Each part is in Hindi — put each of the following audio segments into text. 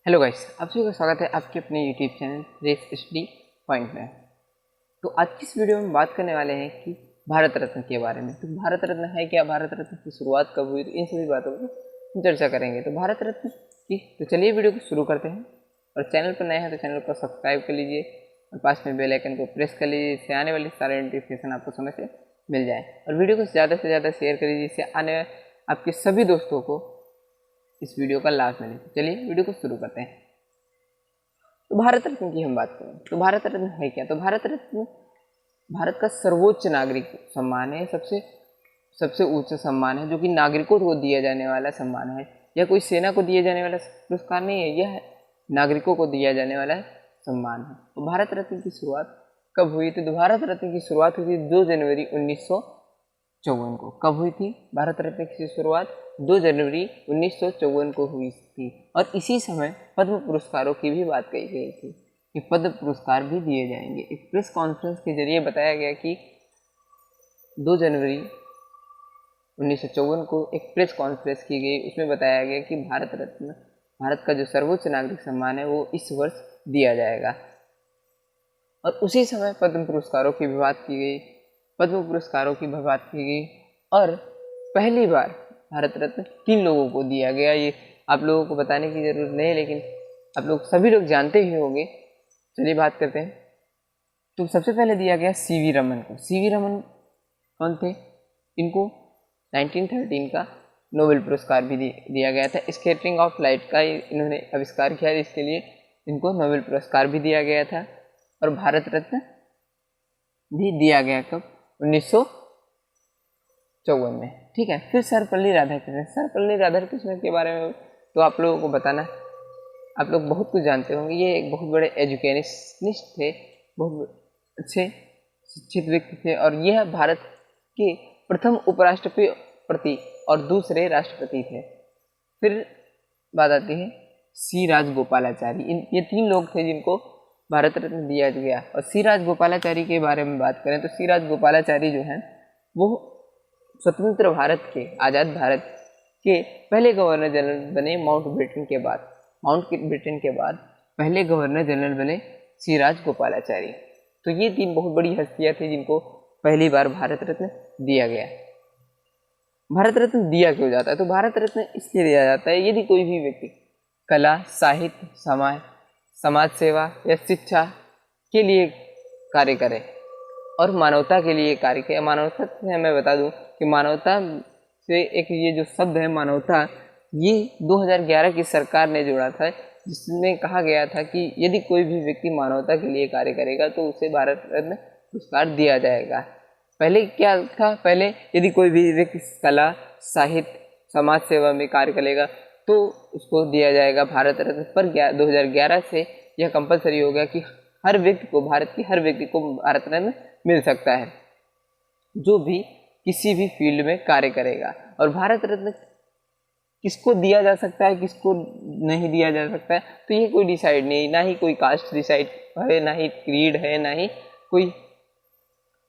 हेलो गाइस, आप सभी का स्वागत है आपके अपने YouTube channel race study point में। तो आज की इस वीडियो में बात करने वाले हैं कि भारत रत्न के बारे में। तो भारत रत्न है क्या, भारत रत्न की शुरुआत कब हुई, तो इन सभी बातों पर चर्चा करेंगे। तो भारत रत्न की तो चलिए वीडियो को शुरू करते हैं। और चैनल पर नए हैं तो चैनल को सब्सक्राइब कर लीजिए और पास में बेल आइकन को प्रेस कर लीजिए, जिससे आने वाली सारे नोटिफिकेशन आपको समय से मिल जाए। और वीडियो को ज़्यादा से ज़्यादा शेयर करिए, जिससे आने आपके सभी दोस्तों को इस वीडियो का लाभ मिले। तो चलिए वीडियो को शुरू करते हैं। तो भारत रत्न की हम बात करें तो भारत रत्न है क्या। तो भारत रत्न भारत का सर्वोच्च नागरिक सम्मान है, सबसे ऊंचा सम्मान है जो कि नागरिकों को दिया जाने वाला सम्मान है। यह कोई सेना को दिया जाने वाला पुरस्कार नहीं है, यह नागरिकों को दिया जाने वाला सम्मान है। तो भारत रत्न की शुरुआत कब हुई थी। तो भारत रत्न की शुरुआत हुई थी 2 जनवरी 1954 को। कब हुई थी भारत रत्न की शुरुआत? 2 जनवरी 1954 को हुई थी। और इसी समय पद्म पुरस्कारों की भी बात कही गई थी कि पद्म पुरस्कार भी दिए जाएंगे। एक प्रेस कॉन्फ्रेंस के जरिए बताया गया कि 2 जनवरी 1954 को एक प्रेस कॉन्फ्रेंस की गई, उसमें बताया गया कि भारत रत्न, भारत का जो सर्वोच्च नागरिक सम्मान है, वो इस वर्ष दिया जाएगा। और उसी समय पद्म पुरस्कारों की भी बात की गई, पद्म पुरस्कारों की भी बात की गई। और पहली बार भारत रत्न 3 लोगों को दिया गया। ये आप लोगों को बताने की जरूरत नहीं, लेकिन आप लोग सभी लोग जानते ही होंगे। चलिए बात करते हैं। तो सबसे पहले दिया गया सीवी रमन को। सीवी रमन कौन थे? इनको 1913 का नोबेल पुरस्कार भी दिया गया था। स्कैटरिंग ऑफ लाइट का इन्होंने आविष्कार किया, इसके लिए इनको नोबेल पुरस्कार भी दिया गया था। और भारत रत्न भी दिया गया कब? 1954 में। ठीक है। फिर सर्वपल्ली राधाकृष्णन। सर्वपल्ली राधाकृष्णन के बारे में तो आप लोगों को बताना, आप लोग बहुत कुछ जानते होंगे। ये एक बहुत बड़े एजुकेशनिस्ट थे, बहुत अच्छे शिक्षित व्यक्ति थे। और यह भारत के प्रथम उपराष्ट्रपति और दूसरे राष्ट्रपति थे। फिर बात आती है सी राजगोपालाचारी। ये 3 लोग थे जिनको भारत रत्न दिया गया। और सी राजगोपालाचारी के बारे में बात करें तो सी राजगोपालाचारी जो हैं वो स्वतंत्र भारत के, आज़ाद भारत के पहले गवर्नर जनरल बने माउंटबेटन के बाद। माउंटबेटन के बाद पहले गवर्नर जनरल बने सी राजगोपालाचारी। तो ये 3 बहुत बड़ी हस्तियां थी जिनको पहली बार भारत रत्न दिया गया। भारत रत्न दिया क्यों जाता है? तो भारत रत्न इसलिए दिया जाता है यदि कोई भी व्यक्ति कला, साहित्य, समाज सेवा या शिक्षा के लिए कार्य करे और मानवता के लिए कार्य करे। मानवता से मैं बता दूं कि मानवता से एक ये जो शब्द है मानवता, ये 2011 की सरकार ने जोड़ा था, जिसमें कहा गया था कि यदि कोई भी व्यक्ति मानवता के लिए कार्य करेगा तो उसे भारत रत्न पुरस्कार दिया जाएगा। पहले क्या था? पहले यदि कोई भी व्यक्ति कला, साहित्य, समाज सेवा में कार्य करेगा तो उसको दिया जाएगा भारत रत्न। पर 2011 से यह कंपलसरी हो गया कि हर व्यक्ति को, भारत के हर व्यक्ति को भारत रत्न मिल सकता है जो भी किसी भी फील्ड में कार्य करेगा। और भारत रत्न किसको दिया जा सकता है, किसको नहीं दिया जा सकता है, तो ये कोई डिसाइड नहीं, ना ही कोई कास्ट डिसाइड है, ना ही क्रीड है, ना ही कोई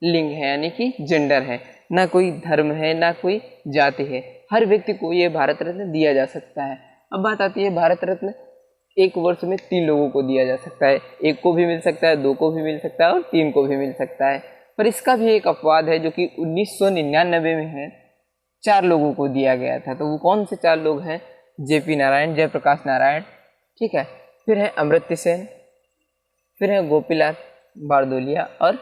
लिंग है यानी कि जेंडर है, ना कोई धर्म है, ना कोई जाति है। हर व्यक्ति को ये भारत रत्न दिया जा सकता है। अब बात आती है भारत रत्न एक वर्ष में 3 लोगों को दिया जा सकता है। 1 को भी मिल सकता है, 2 को भी मिल सकता है और 3 को भी मिल सकता है। पर इसका भी एक अपवाद है जो कि 1999 में है, 4 लोगों को दिया गया था। तो वो कौन से 4 लोग हैं? जेपी नारायण, जयप्रकाश नारायण, ठीक है, फिर है अमर्त्य सेन, फिर है गोपीलाल बारदोलिया और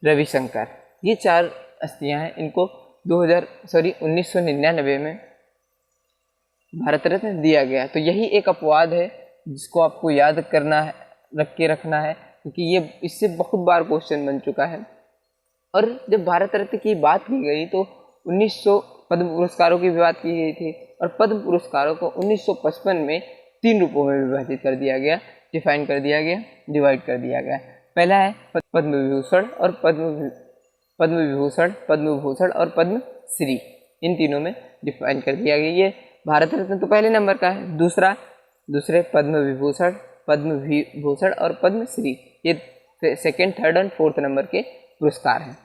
रविशंकर। ये 4 हस्तियां हैं। इनको 1999 में भारत रत्न दिया गया। तो यही एक अपवाद है जिसको आपको याद करना है, रखना है, क्योंकि ये इससे बहुत बार क्वेश्चन बन चुका है। और जब भारत रत्न की बात की गई तो 1900 पद्म पुरस्कारों की भी बात की गई थी। और पद्म पुरस्कारों को 1955 में 3 रूपों में विभाजित कर दिया गया, डिवाइड कर दिया गया। पहला है पद्म विभूषण और पद्म भूषण और पद्म श्री। इन तीनों में डिफाइन कर दिया गया। ये भारत रत्न तो पहले नंबर का है, दूसरे पद्म विभूषण और पद्म श्री ये 2nd, 3rd और 4th नंबर के पुरस्कार हैं।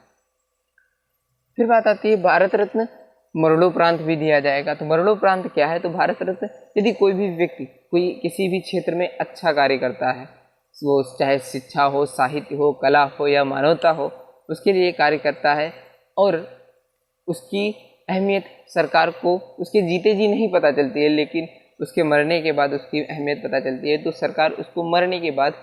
फिर बात आती है भारत रत्न मरणोपरांत भी दिया जाएगा। तो मरणोपरांत क्या है? तो भारत रत्न यदि कोई भी व्यक्ति कोई किसी भी क्षेत्र में अच्छा कार्य करता है, वो चाहे शिक्षा हो, साहित्य हो, कला हो या मानवता हो, उसके लिए कार्य करता है और उसकी अहमियत सरकार को उसके जीते जी नहीं पता चलती है, लेकिन उसके मरने के बाद उसकी अहमियत पता चलती है। तो सरकार उसको मरने के बाद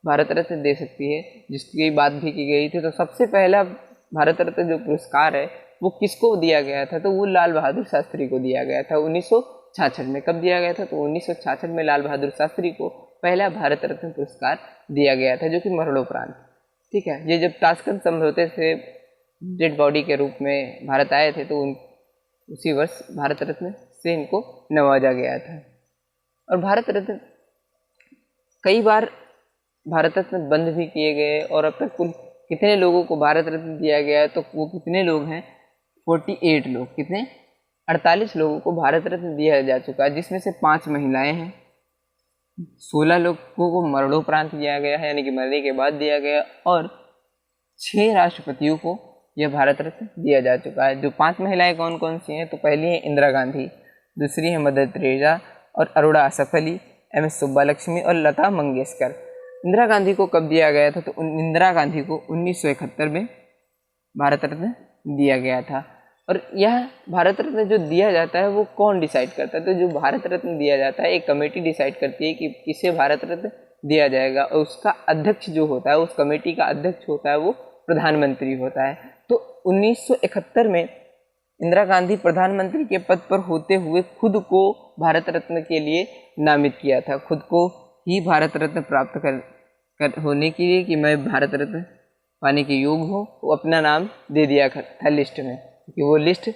भारत रत्न दे सकती है, जिसकी बात भी की गई थी। तो सबसे पहला भारत रत्न जो पुरस्कार है वो किसको दिया गया था? तो वो लाल बहादुर शास्त्री को दिया गया था 1966 में। कब दिया गया था? तो 1966 में लाल बहादुर शास्त्री को पहला भारत रत्न पुरस्कार दिया गया था, जो कि मरणोपरांत। ठीक है, ये जब ताशकंद समझौते से डेड बॉडी के रूप में भारत आए थे, तो उसी वर्ष भारत रत्न से इनको नवाजा गया था। और भारत रत्न कई बार भारत रत्न बंद भी किए गए, और अब तक कुल कितने लोगों को भारत रत्न दिया गया है? तो वो कितने लोग हैं? 48 लोग। कितने? 48 लोगों को भारत रत्न दिया जा चुका है, जिसमें से 5 महिलाएं हैं, 16 लोगों को मरणोपरांत दिया गया है, यानी कि मरने के बाद दिया गया, और 6 राष्ट्रपतियों को यह भारत रत्न दिया जा चुका है। जो 5 महिलाएं कौन कौन सी हैं? तो पहली है इंदिरा गांधी, दूसरी है मदर टेरेसा और अरुणा असफ अली, एम.एस. सुब्बालक्ष्मी और लता मंगेशकर। इंदिरा गांधी को कब दिया गया था? तो इंदिरा गांधी को 1971 में भारत रत्न दिया गया था। और यह भारत रत्न जो दिया जाता है वो कौन डिसाइड करता है? तो जो भारत रत्न दिया जाता है, एक कमेटी डिसाइड करती है कि किसे भारत रत्न दिया जाएगा, और उसका अध्यक्ष जो होता है, उस कमेटी का अध्यक्ष होता है, वो प्रधानमंत्री होता है। तो 1971 में इंदिरा गांधी प्रधानमंत्री के पद पर होते हुए खुद को भारत रत्न के लिए नामित किया था, खुद को ही भारत रत्न प्राप्त कर होने के लिए, कि मैं भारत रत्न पाने के योग्य हूँ, वो अपना नाम दे दिया था लिस्ट में। कि वो लिस्ट,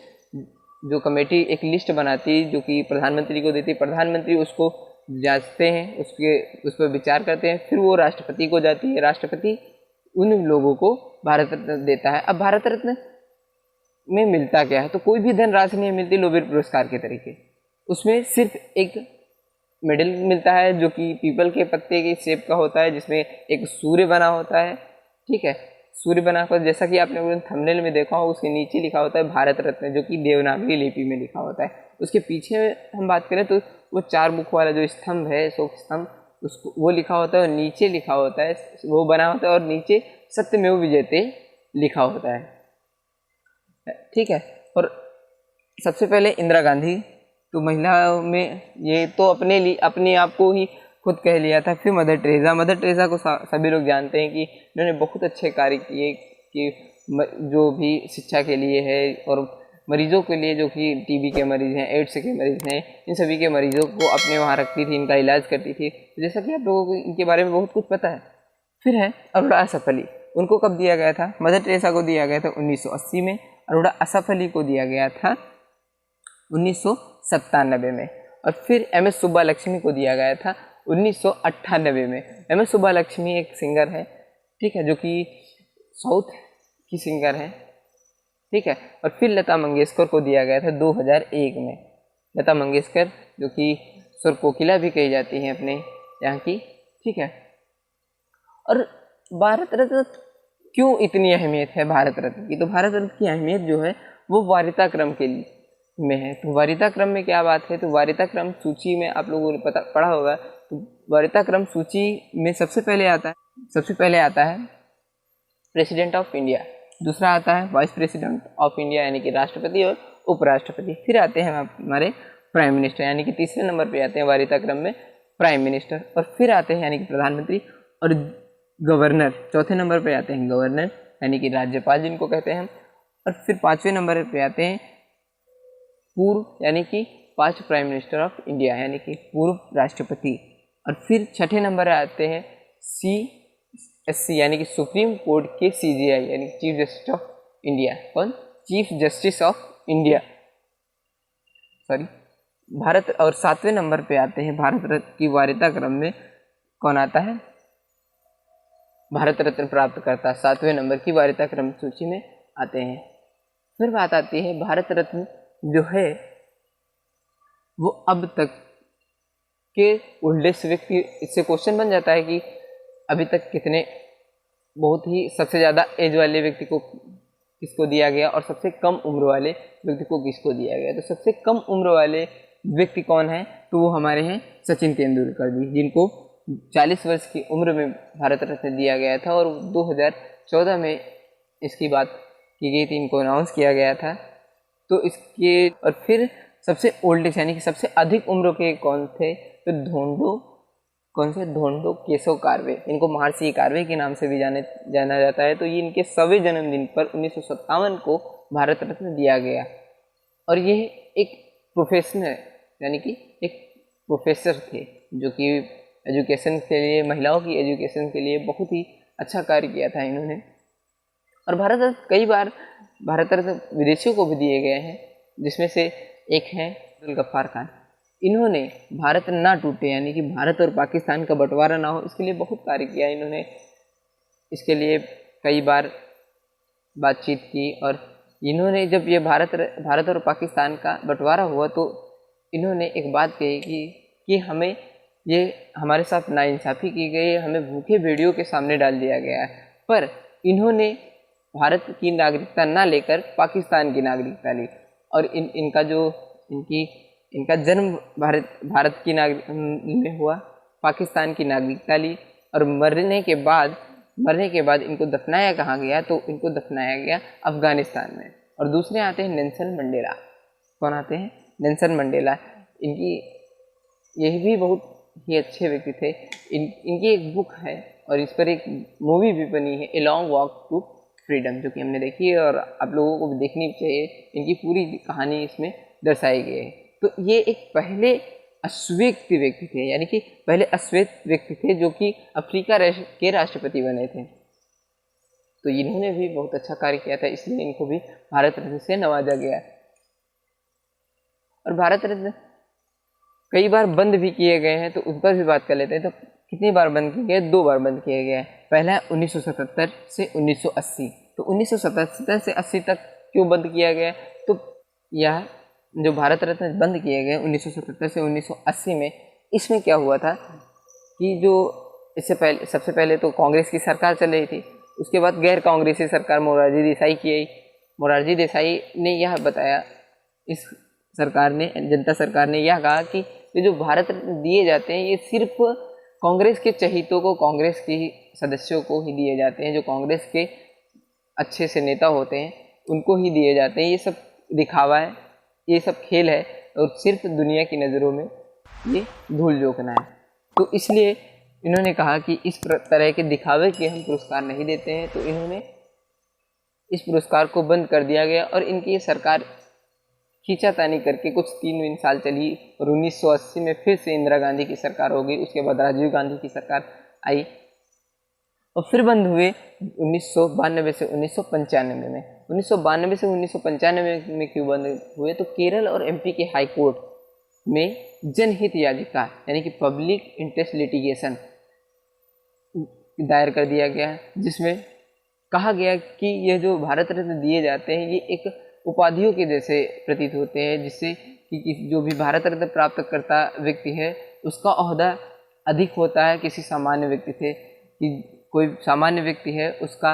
जो कमेटी एक लिस्ट बनाती जो कि प्रधानमंत्री को देती, प्रधानमंत्री उसको जांचते हैं, उस पर विचार करते हैं, फिर वो राष्ट्रपति को जाती है, राष्ट्रपति उन लोगों को भारत रत्न देता है। अब भारत रत्न में मिलता क्या है? तो कोई भी धनराशि नहीं मिलती नोबेल पुरस्कार के तरीके, उसमें सिर्फ एक मेडल मिलता है जो कि पीपल के पत्ते की शेप का होता है, जिसमें एक सूर्य बना होता है। ठीक है, सूर्य बना होता है, जैसा कि आपने थंबनेल में देखा हो, उसके नीचे लिखा होता है भारत रत्न, जो कि देवनागरी लिपि में लिखा होता है। उसके पीछे हम बात करें तो वो 4 मुख वाला जो स्तंभ है, अशोक स्तंभ, उसको वो लिखा होता है, और नीचे लिखा होता है, वो बना होता है, और नीचे सत्यमेव विजयते लिखा होता है। ठीक है, और सबसे पहले इंदिरा गांधी, तो महिलाओं में ये तो अपने आप को ही खुद कह लिया था। फिर मदर टेरेसा को सभी लोग जानते हैं कि इन्होंने बहुत अच्छे कार्य किए, कि जो भी शिक्षा के लिए है, और मरीजों के लिए, जो कि टीबी के मरीज़ हैं, एड्स के मरीज़ हैं, इन सभी के मरीज़ों को अपने वहाँ रखती थी, इनका इलाज करती थी। जैसा कि आप लोगों को इनके बारे में बहुत कुछ पता है। फिर है अरुणा असफ अली, उनको कब दिया गया था? मदर टेरेसा को दिया गया था 1980 में, अरुणा असफ अली को दिया गया था 1997 में, और फिर एम.एस. सुब्बालक्ष्मी को दिया गया था 1998 में। एम.एस. सुब्बालक्ष्मी एक सिंगर है, ठीक है, जो कि साउथ की सिंगर है। ठीक है, और फिर लता मंगेशकर को दिया गया था 2001 में। लता मंगेशकर जो कि स्वर कोकिला भी कही जाती हैं अपने यहाँ की। ठीक है, और भारत रत्न क्यों इतनी अहमियत है भारत रत्न की? तो भारत रत्न की अहमियत जो है वो वारिता क्रम के लिए में है। तो वारिता क्रम में क्या बात है? तो वारिता क्रम सूची में आप लोगों ने पढ़ा होगा। तो वारिता क्रम सूची में सबसे पहले आता है प्रेसिडेंट ऑफ इंडिया, दूसरा आता है वाइस प्रेसिडेंट ऑफ इंडिया यानी कि राष्ट्रपति और उपराष्ट्रपति, फिर आते हैं हमारे प्राइम मिनिस्टर, यानी कि तीसरे नंबर पे आते हैं वारिता क्रम में प्राइम मिनिस्टर, और फिर आते हैं यानी कि प्रधानमंत्री, और गवर्नर चौथे नंबर पे आते हैं, गवर्नर यानी कि राज्यपाल जिनको कहते हैं, और फिर 5वें नंबर पे आते हैं पूर्व यानी कि 5 प्राइम मिनिस्टर ऑफ इंडिया यानी कि पूर्व राष्ट्रपति, और फिर 6ठे नंबर आते हैं CSC यानी कि सुप्रीम कोर्ट के CJI यानी कि चीफ जस्टिस ऑफ इंडिया। कौन? Chief justice of India, sorry, Bharat. और 7वें नंबर पे आते हैं भारत रत्न की वारिता क्रम में कौन आता है? भारत रत्न प्राप्त करता 7वें नंबर की वारिता क्रम सूची में आते हैं। फिर बात आती है भारत रत्न जो है वो अब तक के ओल्डेस्ट व्यक्ति, इससे क्वेश्चन बन जाता है कि अभी तक कितने, बहुत ही सबसे ज़्यादा एज वाले व्यक्ति को किसको दिया गया और सबसे कम उम्र वाले व्यक्ति को किसको दिया गया। तो सबसे कम उम्र वाले व्यक्ति कौन है, तो वो हमारे हैं सचिन तेंदुलकर जी, जिनको 40 वर्ष की उम्र में भारत रत्न दिया गया था और 2014 में इसकी बात की गई थी, इनको अनाउंस किया गया था। तो इसके और फिर सबसे ओल्डेस्ट यानी कि सबसे अधिक उम्र के कौन थे, तो धोंडो केशव कार्वे, इनको महर्षि कार्वे के नाम से भी जाना जाता है। तो ये इनके 100वें जन्मदिन पर 1957 को भारत रत्न दिया गया। और ये एक प्रोफेशनल यानी कि एक प्रोफेसर थे जो कि एजुकेशन के लिए, महिलाओं की एजुकेशन के लिए बहुत ही अच्छा कार्य किया था इन्होंने। और भारत रत्न कई बार भारत रत्न विदेशियों को भी दिए गए हैं, जिसमें से एक हैं अब्दुल गफ्फार खान। इन्होंने भारत ना टूटे यानी कि भारत और पाकिस्तान का बंटवारा ना हो, इसके लिए बहुत कार्य किया इन्होंने। इसके लिए कई बार बातचीत की और इन्होंने जब ये भारत और पाकिस्तान का बंटवारा हुआ तो इन्होंने एक बात कही कि हमें ये हमारे साथ नाइंसाफ़ी की गई है, हमें भूखे भेड़ियों के सामने डाल दिया गया है। पर इन्होंने भारत की नागरिकता ना लेकर पाकिस्तान की नागरिकता ली और इनका जन्म भारत की में हुआ, पाकिस्तान की नागरिकता ली और मरने के बाद इनको दफनाया कहाँ गया, तो इनको दफनाया गया अफगानिस्तान में। और दूसरे आते हैं नेल्सन मंडेला। कौन आते हैं? Nelson Mandela. यही भी बहुत ही अच्छे व्यक्ति थे। इनकी एक बुक है और इस पर एक मूवी भी बनी है, a long walk to freedom, जो कि हमने देखी है और आप लोगों को भी देखनी चाहिए। इनकी पूरी कहानी इसमें दर्शाई गई है। तो ये एक पहले अश्वेत व्यक्ति थे, यानी कि पहले अश्वेत व्यक्ति थे जो कि अफ्रीका के राष्ट्रपति बने थे। तो इन्होंने भी बहुत अच्छा कार्य किया था, इसलिए इनको भी भारत रत्न से नवाजा गया। और भारत रत्न कई बार बंद भी किए गए हैं, तो उस पर भी बात कर लेते हैं। तो कितनी बार बंद किए गए? 2 बार बंद किए गए। पहला 1977 से 1980। तो 1977 से 80 तक क्यों बंद किया गया? तो यह जो भारत रत्न बंद किए गए 1977 से 1980 में, इसमें क्या हुआ था कि जो इससे पहले सबसे पहले तो कांग्रेस की सरकार चल रही थी, उसके बाद गैर कांग्रेसी सरकार मोरारजी देसाई की आई। मोरारजी देसाई ने यह बताया, इस सरकार ने, जनता सरकार ने यह कहा कि ये जो भारत रत्न दिए जाते हैं ये सिर्फ कांग्रेस के चहीतों को, कांग्रेस के सदस्यों को ही दिए जाते हैं, जो कांग्रेस के अच्छे से नेता होते हैं उनको ही दिए जाते हैं। ये सब दिखावा है, ये सब खेल है और सिर्फ दुनिया की नज़रों में ये धूल झोंकना है। तो इसलिए इन्होंने कहा कि इस तरह के दिखावे के हम पुरस्कार नहीं देते हैं। तो इन्होंने इस पुरस्कार को बंद कर दिया गया और इनकी ये सरकार खींचातानी करके कुछ 3 साल चली और 1980 में फिर से इंदिरा गांधी की सरकार हो गई। उसके बाद राजीव गांधी की सरकार आई और फिर बंद हुए 1992 से 1995 में। 1992 से 1995 में क्यों बंद हुए? तो केरल और एमपी के हाई कोर्ट में जनहित याचिका यानी कि पब्लिक इंटरेस्ट लिटिगेशन दायर कर दिया गया, जिसमें कहा गया कि यह जो भारत रत्न दिए जाते हैं ये एक उपाधियों के जैसे प्रतीत होते हैं, जिससे कि जो भी भारत रत्न प्राप्त करता व्यक्ति है उसका ओहदा अधिक होता है किसी सामान्य व्यक्ति से। कि कोई सामान्य व्यक्ति है उसका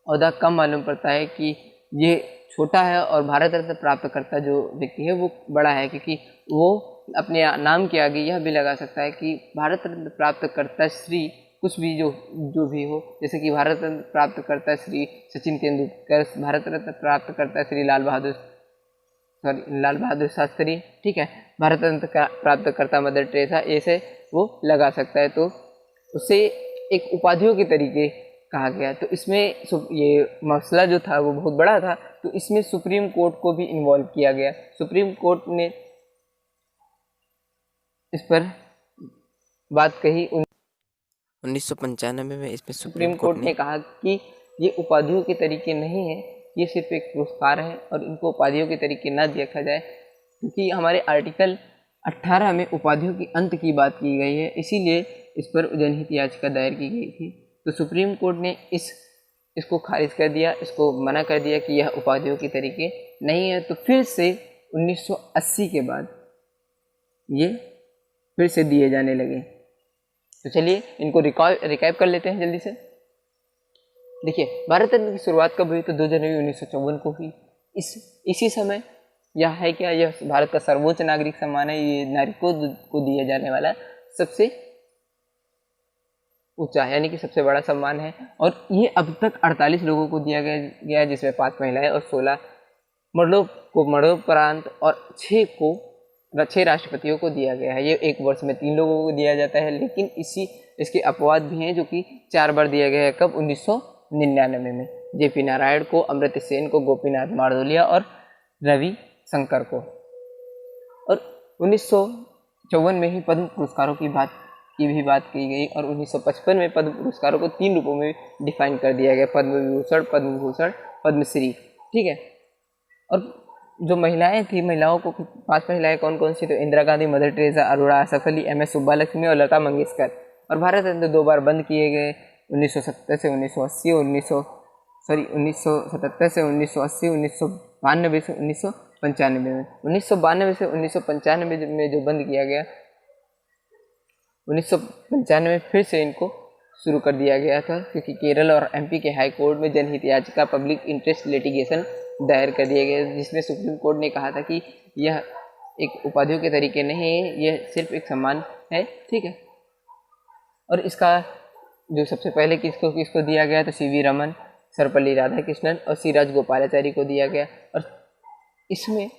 ओहदा कम मालूम पड़ता है कि ये छोटा है, और भारत रत्न प्राप्त करता जो व्यक्ति है वो बड़ा है, क्योंकि वो अपने नाम के आगे यह भी लगा सकता है कि भारत रत्न प्राप्त करता श्री कुछ भी जो भी हो। जैसे कि भारत रत्न प्राप्त करता श्री सचिन तेंदुलकर, भारत रत्न प्राप्त करता श्री लाल बहादुर शास्त्री, ठीक है, भारत रत्न प्राप्त करता मदर टेरेसा, ऐसे वो लगा सकता है। तो उसे एक उपाधियों के तरीके कहा गया। तो इसमें ये मसला जो था वो बहुत बड़ा था, तो इसमें सुप्रीम कोर्ट को भी इन्वॉल्व किया गया। सुप्रीम कोर्ट ने इस पर बात कही 1995 में। इसमें सुप्रीम कोर्ट ने कहा कि ये उपाधियों के तरीके नहीं है, ये सिर्फ एक पुरस्कार है और इनको उपाधियों के तरीके ना देखा जाए, क्योंकि हमारे आर्टिकल 18 में उपाधियों की अंत की बात की गई है, इसीलिए इस पर जनहित याचिका दायर की गई थी। तो सुप्रीम कोर्ट ने इसको खारिज कर दिया, इसको मना कर दिया कि यह उपाधियों के तरीके नहीं है। तो फिर से 1980 के बाद ये फिर से दिए जाने लगे। तो चलिए इनको रिकैप कर लेते हैं जल्दी से। देखिए, भारत रत्न की शुरुआत कब हुई? तो 2 जनवरी 1954 को हुई। इसी समय यह है क्या, यह भारत का सर्वोच्च नागरिक सम्मान है। ये नागरिकों को दिया जाने वाला सबसे ऊंचा यानी कि सबसे बड़ा सम्मान है। और ये अब तक 48 लोगों को दिया गया है, जिसमें 5 महिलाएं और 16 मरणोपरांत और 6 राष्ट्रपतियों को दिया गया है। ये एक वर्ष में 3 लोगों को दिया जाता है, लेकिन इसके अपवाद भी हैं, जो कि 4 बार दिया गया है। कब? 1999 में जेपी नारायण को, अमर्त्य सेन को, गोपीनाथ बारदोलिया और रवि शंकर को। और 1954 में ही पद्म पुरस्कारों की भी बात की गई, और 1955 में पद्म पुरस्कारों को 3 रूपों में डिफाइन कर दिया गया, पद्म विभूषण, पद्म भूषण, पद्मश्री। ठीक है। और जो महिलाएं थी, महिलाओं को 5 महिलाएं कौन कौन सी? तो Indira Gandhi, Mother Teresa, Aruna Asaf Ali, M S Subbulakshmi और लता मंगेशकर। और भारत रत्न 2 बार बंद किए गए, 1970 से 1980, 1977 से 1980, 1992 से 1995 में। 1992 से 1995 में जो बंद किया गया, 1995 में फिर से इनको शुरू कर दिया गया था, क्योंकि केरल और एमपी के हाई कोर्ट में जनहित याचिका पब्लिक इंटरेस्ट लिटिगेशन दायर कर दिया गया, जिसमें सुप्रीम कोर्ट ने कहा था कि यह एक उपाधियों के तरीके नहीं है, यह सिर्फ एक सम्मान है। ठीक है। और इसका जो सबसे पहले किसको दिया गया, तो सीवी रमन, सर्वपल्ली राधाकृष्णन और सी राजगोपालाचारी को दिया गया। और इसमें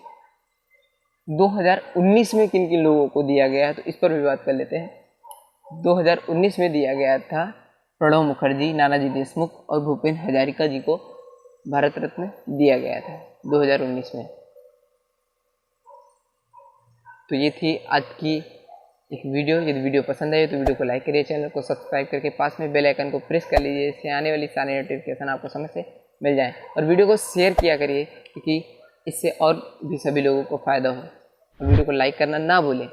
2019 में किन किन लोगों को दिया गया है, तो इस पर भी बात कर लेते हैं। 2019 में दिया गया था प्रणब मुखर्जी, नानाजी देशमुख और भूपेन हजारिका जी को भारत रत्न दिया गया था 2019 में। तो ये थी आज की एक वीडियो। यदि वीडियो पसंद आए तो वीडियो को लाइक करिए, चैनल को सब्सक्राइब करके पास में बेल आइकन को प्रेस कर लीजिए, इससे आने वाली सारी नोटिफिकेशन आपको समय से मिल जाए। और वीडियो को शेयर किया करिए, क्योंकि इससे और भी सभी लोगों को फ़ायदा हो। और वीडियो को लाइक करना ना भूलें।